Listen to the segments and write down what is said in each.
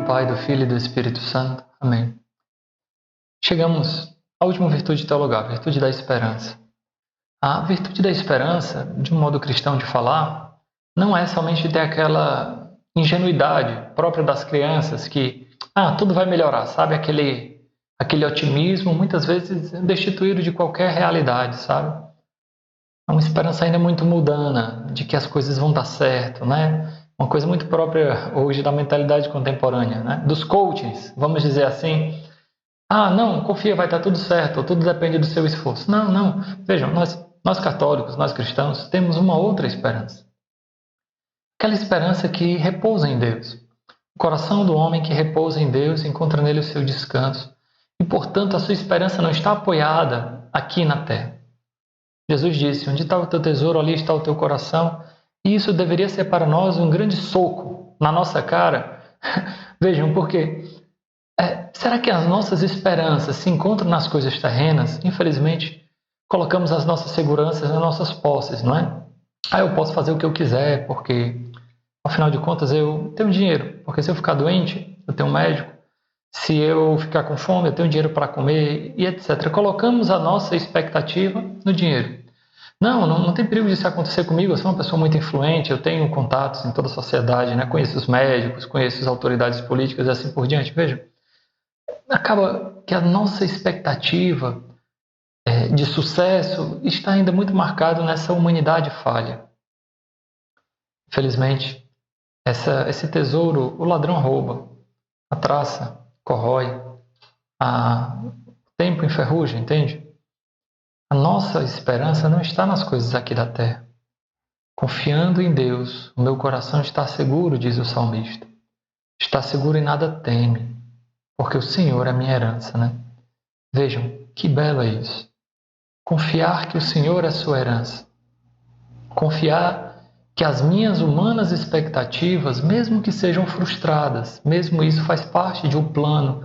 Pai, do Filho e do Espírito Santo. Amém. Chegamos à última virtude teologal, a virtude da esperança. A virtude da esperança, de um modo cristão de falar, não é somente ter aquela ingenuidade própria das crianças que, tudo vai melhorar, sabe? Aquele otimismo, muitas vezes destituído de qualquer realidade, sabe? É uma esperança ainda muito mundana, de que as coisas vão dar certo, né? Uma coisa muito própria hoje da mentalidade contemporânea, né? Dos coachings, vamos dizer assim. Não, confia, vai dar tudo certo, tudo depende do seu esforço. Não. Vejam, nós católicos, nós cristãos, temos uma outra esperança. Aquela esperança que repousa em Deus. O coração do homem que repousa em Deus encontra nele o seu descanso. E, portanto, a sua esperança não está apoiada aqui na terra. Jesus disse, onde está o teu tesouro, ali está o teu coração. E isso deveria ser para nós um grande soco na nossa cara. Vejam, por quê? Será que as nossas esperanças se encontram nas coisas terrenas? Infelizmente, colocamos as nossas seguranças nas nossas posses, não é? Eu posso fazer o que eu quiser, porque, afinal de contas, eu tenho dinheiro. Porque se eu ficar doente, eu tenho um médico. Se eu ficar com fome, eu tenho dinheiro para comer, e etc. Colocamos a nossa expectativa no dinheiro. Não tem perigo disso acontecer comigo. Eu sou uma pessoa muito influente, eu tenho contatos em toda a sociedade, né? Conheço os médicos, conheço as autoridades políticas e assim por diante. Vejam, acaba que a nossa expectativa de sucesso está ainda muito marcado nessa humanidade falha. Infelizmente, esse tesouro o ladrão rouba, a traça corrói, o tempo enferruja, entende? A nossa esperança não está nas coisas aqui da terra. Confiando em Deus, o meu coração está seguro, diz o salmista. Está seguro e nada teme, porque o Senhor é minha herança, né? Vejam, que belo é isso. Confiar que o Senhor é sua herança. Confiar que as minhas humanas expectativas, mesmo que sejam frustradas, mesmo isso faz parte de um plano,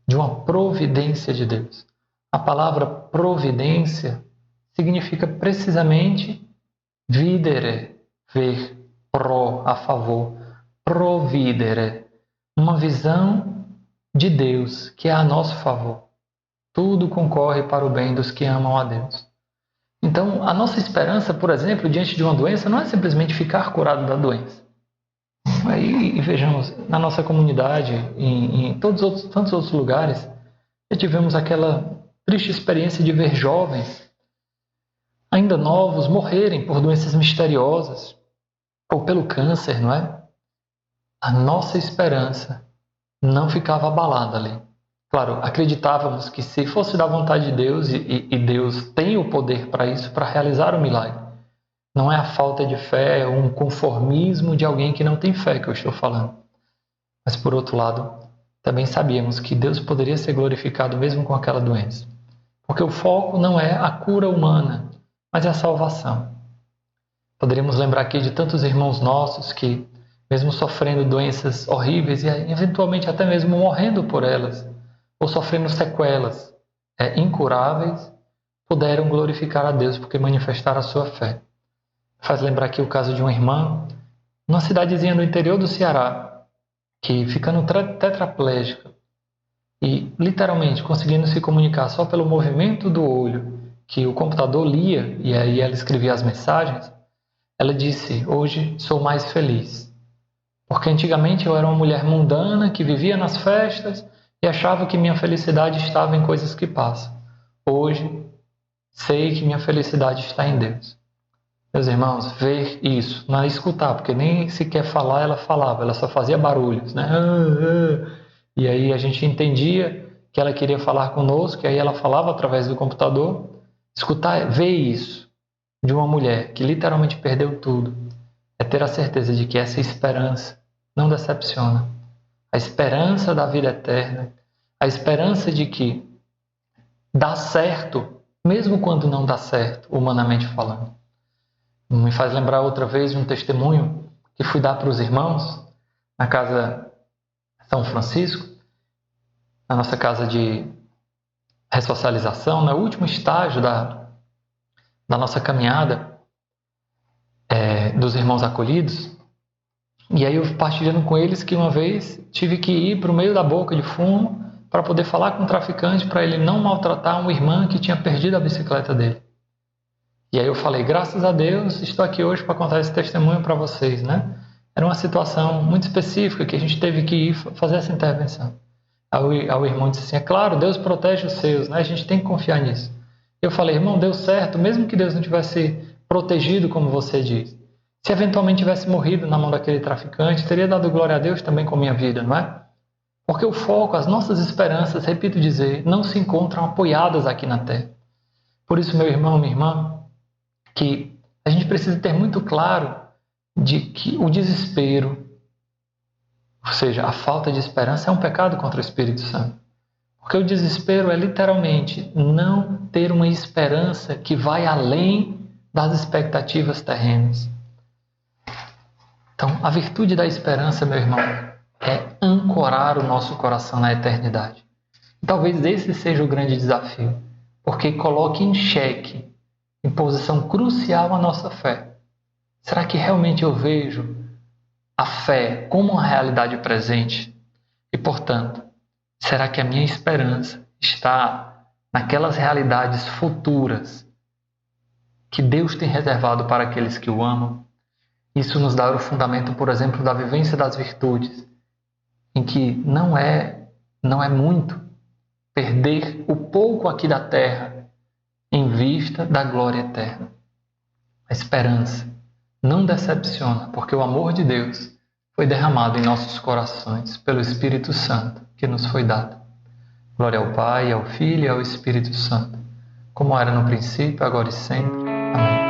de uma providência de Deus. A palavra providência significa precisamente videre, ver, a favor, providere, uma visão de Deus que é a nosso favor. Tudo concorre para o bem dos que amam a Deus. Então, a nossa esperança, por exemplo, diante de uma doença, não é simplesmente ficar curado da doença. E vejamos, na nossa comunidade, em tantos outros lugares, já tivemos aquela triste experiência de ver jovens, ainda novos, morrerem por doenças misteriosas, ou pelo câncer, não é? A nossa esperança não ficava abalada ali. Claro, acreditávamos que se fosse da vontade de Deus, e Deus tem o poder para isso, para realizar o milagre. Não é a falta de fé, é um conformismo de alguém que não tem fé que eu estou falando. Mas, por outro lado, também sabíamos que Deus poderia ser glorificado mesmo com aquela doença. Porque o foco não é a cura humana, mas é a salvação. Poderíamos lembrar aqui de tantos irmãos nossos que, mesmo sofrendo doenças horríveis e eventualmente até mesmo morrendo por elas, ou sofrendo sequelas incuráveis, puderam glorificar a Deus porque manifestaram a sua fé. Faz lembrar aqui o caso de uma irmã, numa cidadezinha no interior do Ceará, que ficando tetraplégica e literalmente conseguindo se comunicar só pelo movimento do olho, que o computador lia e aí ela escrevia as mensagens, ela disse, hoje sou mais feliz. Porque antigamente eu era uma mulher mundana que vivia nas festas e achava que minha felicidade estava em coisas que passam. Hoje, sei que minha felicidade está em Deus. Meus irmãos, ver isso, não é escutar, porque nem sequer falar ela falava, ela só fazia barulhos, né? E aí a gente entendia que ela queria falar conosco, e aí ela falava através do computador. Escutar, ver isso de uma mulher que literalmente perdeu tudo, é ter a certeza de que essa esperança não decepciona. A esperança da vida eterna, a esperança de que dá certo, mesmo quando não dá certo, humanamente falando. Me faz lembrar outra vez de um testemunho que fui dar para os irmãos na casa São Francisco, na nossa casa de ressocialização, no último estágio da nossa caminhada dos irmãos acolhidos. E aí eu partilhando com eles que uma vez tive que ir para o meio da boca de fumo para poder falar com o traficante para ele não maltratar uma irmã que tinha perdido a bicicleta dele. E aí eu falei, graças a Deus, estou aqui hoje para contar esse testemunho para vocês, né? Era uma situação muito específica que a gente teve que ir fazer essa intervenção. Aí o irmão disse assim, é claro, Deus protege os seus, né? A gente tem que confiar nisso. Eu falei, irmão, deu certo, mesmo que Deus não tivesse protegido como você diz. Se eventualmente tivesse morrido na mão daquele traficante, teria dado glória a Deus também com a minha vida, não é? Porque o foco, as nossas esperanças, repito dizer, não se encontram apoiadas aqui na terra. Por isso, meu irmão, minha irmã, que a gente precisa ter muito claro de que o desespero, ou seja, a falta de esperança é um pecado contra o Espírito Santo. Porque o desespero é literalmente não ter uma esperança que vai além das expectativas terrenas. Então, a virtude da esperança, meu irmão, é ancorar o nosso coração na eternidade. E talvez esse seja o grande desafio, porque coloque em xeque, em posição crucial, a nossa fé. Será que realmente eu vejo a fé como uma realidade presente? E, portanto, será que a minha esperança está naquelas realidades futuras que Deus tem reservado para aqueles que o amam? Isso nos dá o fundamento, por exemplo, da vivência das virtudes, em que não é muito perder o pouco aqui da terra em vista da glória eterna. A esperança não decepciona, porque o amor de Deus foi derramado em nossos corações pelo Espírito Santo que nos foi dado. Glória ao Pai, ao Filho e ao Espírito Santo, como era no princípio, agora e sempre. Amém.